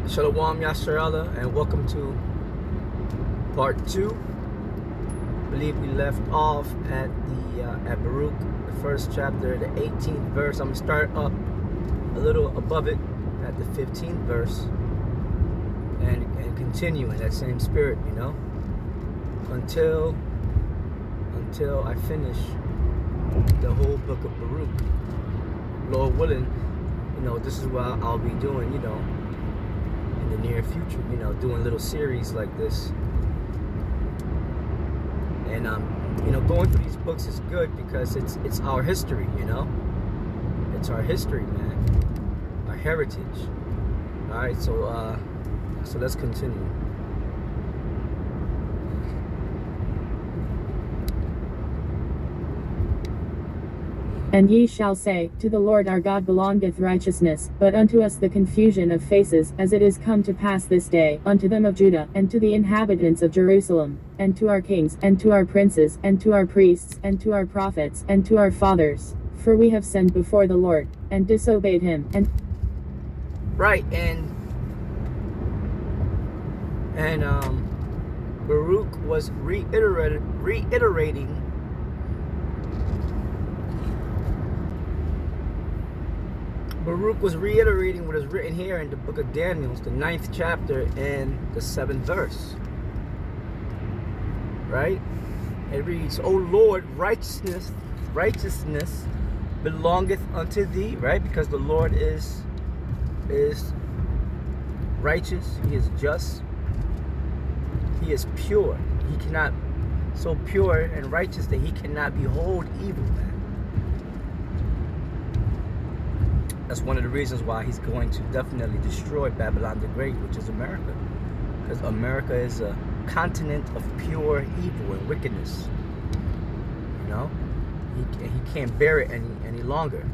Shalom Yasharallah, and welcome to part 2. I believe we left off at the at Baruch, the first chapter, the 18th verse. I'm gonna start up a little above it at the 15th verse and continue in that same spirit, you know, until I finish the whole book of Baruch. Lord willing, you know, this is what I'll be doing, you know, in the near future, you know, doing little series like this. And you know, going through these books is good because it's our history, you know. It's our history, man. Our heritage. Alright, so let's continue. And ye shall say, To the Lord our God belongeth righteousness, but unto us the confusion of faces, as it is come to pass this day, unto them of Judah, and to the inhabitants of Jerusalem, and to our kings, and to our princes, and to our priests, and to our prophets, and to our fathers. For we have sinned before the Lord, and disobeyed him, and... Right, and Baruch was reiterating what is written here in the book of Daniel, the 9th chapter and the 7th verse. Right? It reads, O Lord, righteousness belongeth unto thee, right? Because the Lord is righteous, he is just, he is pure. He cannot, so pure and righteous that he cannot behold evil, man. That's one of the reasons why he's going to definitely destroy Babylon the Great, which is America. Because America is a continent of pure evil and wickedness. You know? He can't bear it any longer.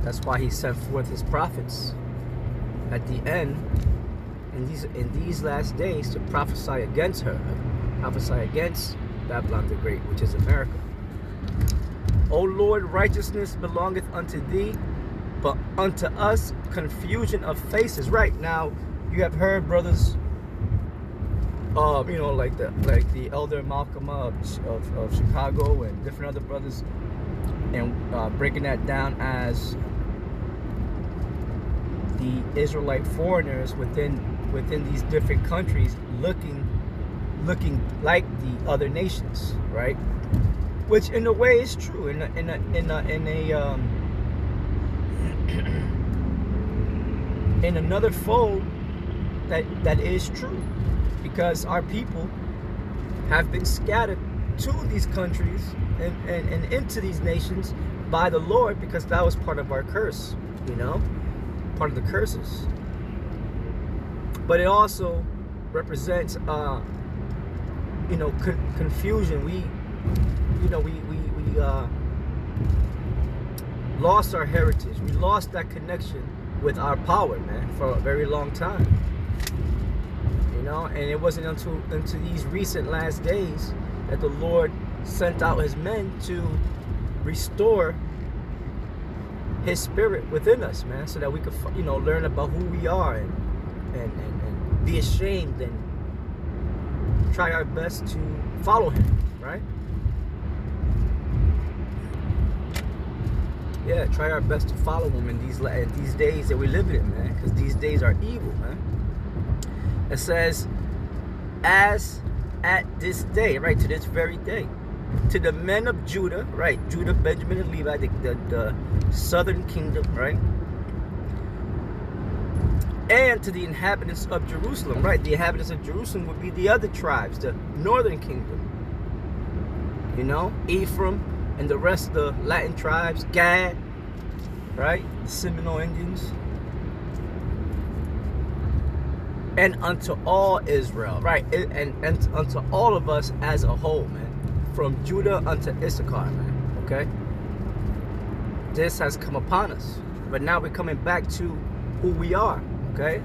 That's why he sent forth his prophets at the end, in these last days, to prophesy against her. Prophesy against Babylon the Great, which is America. O Lord, righteousness belongeth unto thee, but unto us confusion of faces. Right now, you have heard brothers, you know, like the elder Malcolm of Chicago and different other brothers, and breaking that down as the Israelite foreigners within these different countries looking like the other nations, right? Which in a way is true. In another fold, that is true, because our people have been scattered to these countries and into these nations by the Lord, because that was part of our curse, you know, part of the curses. But it also represents you know, confusion. We lost our heritage. We lost that connection with our power, man, for a very long time. You know, and it wasn't until these recent last days that the Lord sent out his men to restore his spirit within us, man, so that we could, you know, learn about who we are and be ashamed and try our best to follow him, right? Yeah, try our best to follow him in these days that we live in, man, because these days are evil, man. It says, as at this day, right, to this very day, to the men of Judah, right, Judah, Benjamin, and Levi, the southern kingdom, right, and to the inhabitants of Jerusalem, right, the inhabitants of Jerusalem would be the other tribes, the northern kingdom, you know, Ephraim, and the rest of the Latin tribes, Gad, right, the Seminole Indians, and unto all Israel, right, and unto all of us as a whole, man, from Judah unto Issachar, man, okay? This has come upon us, but now we're coming back to who we are, okay?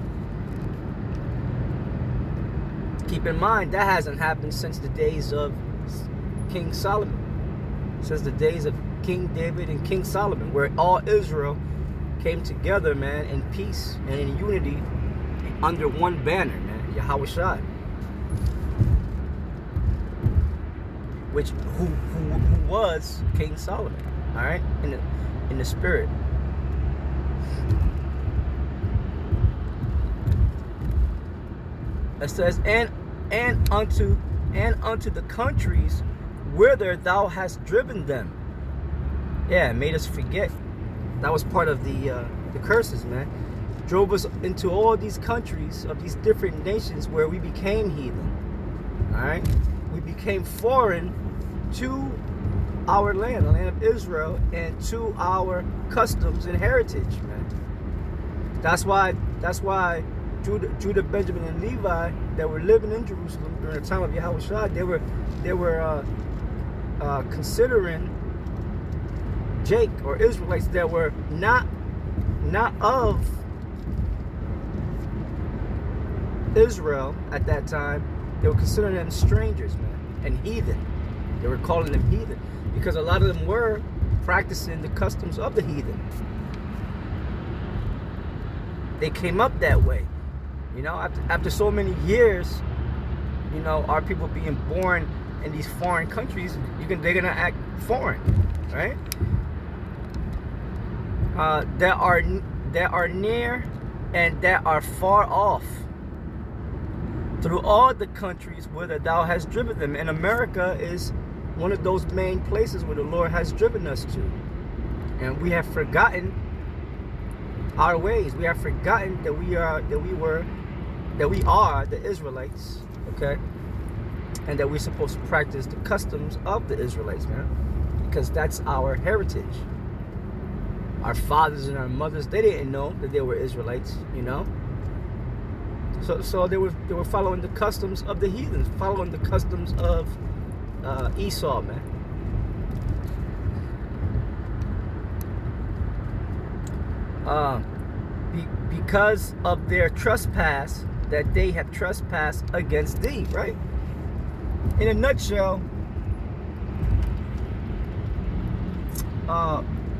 Keep in mind, that hasn't happened since the days of King Solomon. Since the days of King David and King Solomon, where all Israel came together, man, in peace and in unity under one banner, man, Yahushua. Which who was King Solomon, all right, in the spirit. It says, and unto the countries whither thou hast driven them. Yeah, it made us forget. That was part of the curses, man. Drove us into all these countries of these different nations where we became heathen. All right, we became foreign to our land, the land of Israel, and to our customs and heritage, man. That's why Judah, Benjamin, and Levi that were living in Jerusalem during the time of Yahushua, they were considering Jake or Israelites that were not of Israel at that time. They were considering them strangers, man, and heathen. They were calling them heathen because a lot of them were practicing the customs of the heathen. They came up that way. You know, after so many years, you know, our people being born in these foreign countries, they're gonna act foreign, right? That are near and that are far off, through all the countries whither thou hast driven them. And America is one of those main places where the Lord has driven us to, and we have forgotten our ways. We have forgotten that we are the Israelites, okay, and that we're supposed to practice the customs of the Israelites, man, because that's our heritage. Our fathers and our mothers, they didn't know that they were Israelites, you know. So they were following the customs of the heathens, following the customs of Esau, man. Because of their trespass that they have trespassed against thee, right? In a nutshell,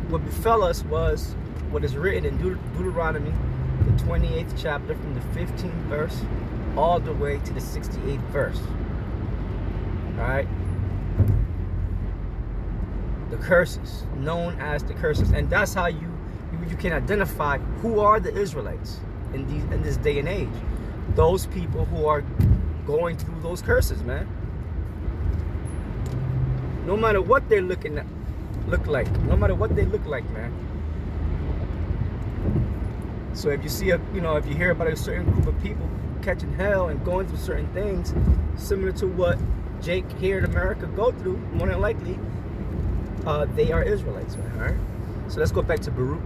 what befell us was what is written in Deuteronomy, the 28th chapter, from the 15th verse all the way to the 68th verse. All right, the curses, known as the curses, and that's how you can identify who are the Israelites in this day and age. Those people who are going through those curses, man. No matter what they're look like, no matter what they look like, man. So if you see if you hear about a certain group of people catching hell and going through certain things similar to what Jake here in America go through, more than likely they are Israelites, man. All right, so let's go back to Baruch.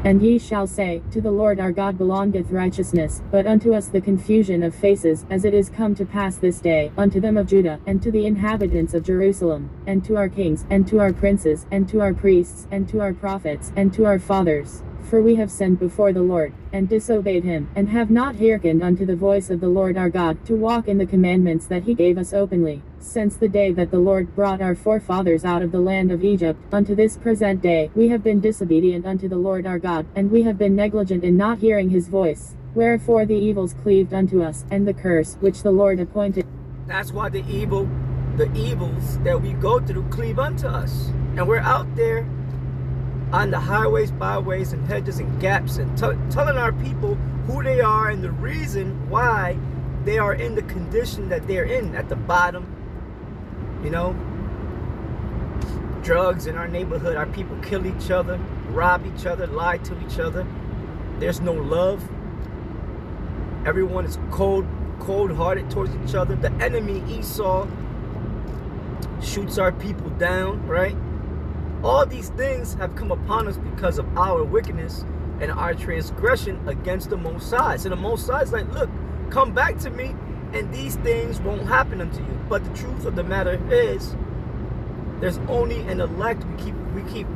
And ye shall say, To the Lord our God belongeth righteousness, but unto us the confusion of faces, as it is come to pass this day, unto them of Judah, and to the inhabitants of Jerusalem, and to our kings, and to our princes, and to our priests, and to our prophets, and to our fathers. For we have sinned before the Lord, and disobeyed him, and have not hearkened unto the voice of the Lord our God, to walk in the commandments that he gave us openly, since the day that the Lord brought our forefathers out of the land of Egypt, unto this present day. We have been disobedient unto the Lord our God, and we have been negligent in not hearing his voice. Wherefore the evils cleaved unto us, and the curse which the Lord appointed. That's why the evils that we go through cleave unto us. And we're out there on the highways, byways, and hedges and gaps, and telling our people who they are and the reason why they are in the condition that they're in at the bottom. You know, drugs in our neighborhood, our people kill each other, rob each other, lie to each other. There's no love. Everyone is cold-hearted towards each other. The enemy, Esau, shoots our people down, right? All these things have come upon us because of our wickedness and our transgression against the Most High. So the Most High is like, look, come back to me and these things won't happen unto you. But the truth of the matter is, there's only an elect. We keep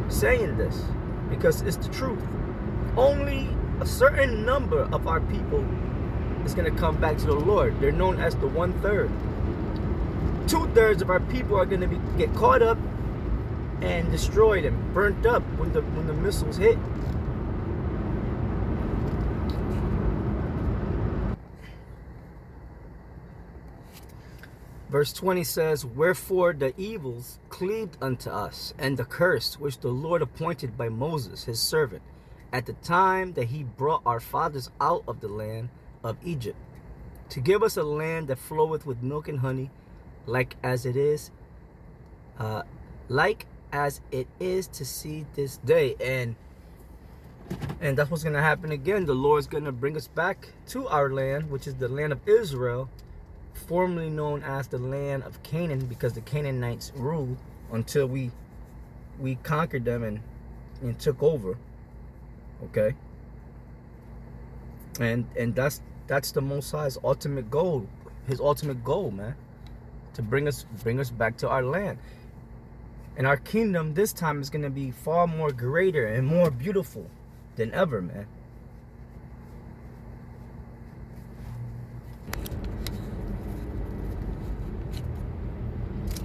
saying this because it's the truth. Only a certain number of our people is going to come back to the Lord. They're known as the 1/3. 2/3 of our people are going to get caught up and destroyed and burnt up when the missiles hit. Verse 20 says, wherefore the evils cleaved unto us, and the curse which the Lord appointed by Moses his servant, at the time that he brought our fathers out of the land of Egypt, to give us a land that floweth with milk and honey, like as it is to see this day. And that's what's going to happen again. The Lord's going to bring us back to our land, which is the land of Israel, formerly known as the land of Canaan, because the Canaanites ruled until we conquered them and took over. Okay, and that's the Most High's ultimate goal, his ultimate goal, man, to bring us back to our land. And our kingdom this time is going to be far more greater and more beautiful than ever, man.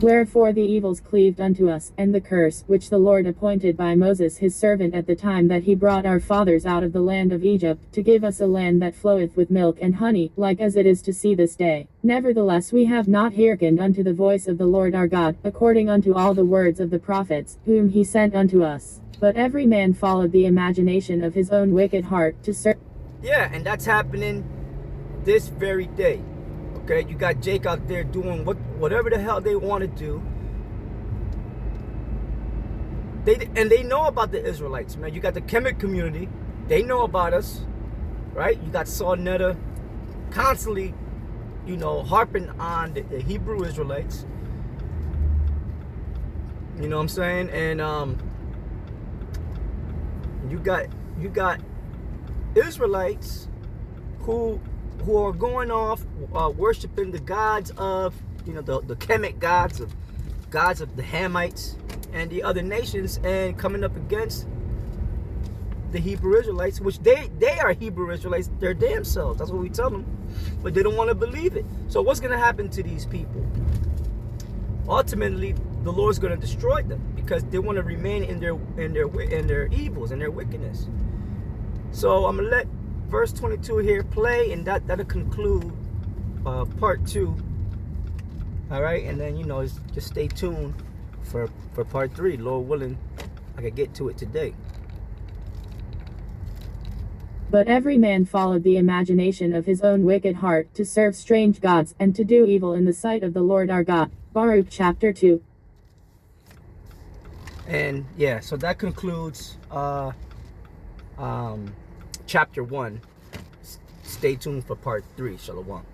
Wherefore the evils cleaved unto us, and the curse which the Lord appointed by Moses his servant at the time that he brought our fathers out of the land of Egypt, to give us a land that floweth with milk and honey, like as it is to see this day. Nevertheless we have not hearkened unto the voice of the Lord our God, according unto all the words of the prophets, whom he sent unto us. But every man followed the imagination of his own wicked heart to serve. Yeah, and that's happening this very day. Okay, you got Jake out there doing whatever the hell they want to do. They know about the Israelites, man. You got the Kemet community. They know about us, right? You got Saul Netta constantly, harping on the Hebrew Israelites. You know what I'm saying? And you got Israelites who are going off worshiping the gods of, the Kemet gods of the Hamites and the other nations, and coming up against the Hebrew Israelites, which they are Hebrew Israelites, their damn selves. That's what we tell them, but they don't want to believe it. So what's going to happen to these people? Ultimately, the Lord's going to destroy them because they want to remain in their evils and their wickedness. So I'm gonna let verse 22 here play, and that'll conclude part 2. All right, and then just stay tuned for part 3. Lord willing, I can get to it today. But every man followed the imagination of his own wicked heart, to serve strange gods, and to do evil in the sight of the Lord our God. Baruch chapter 2. And yeah, so that concludes chapter 1. Stay tuned for part 3. Shalom.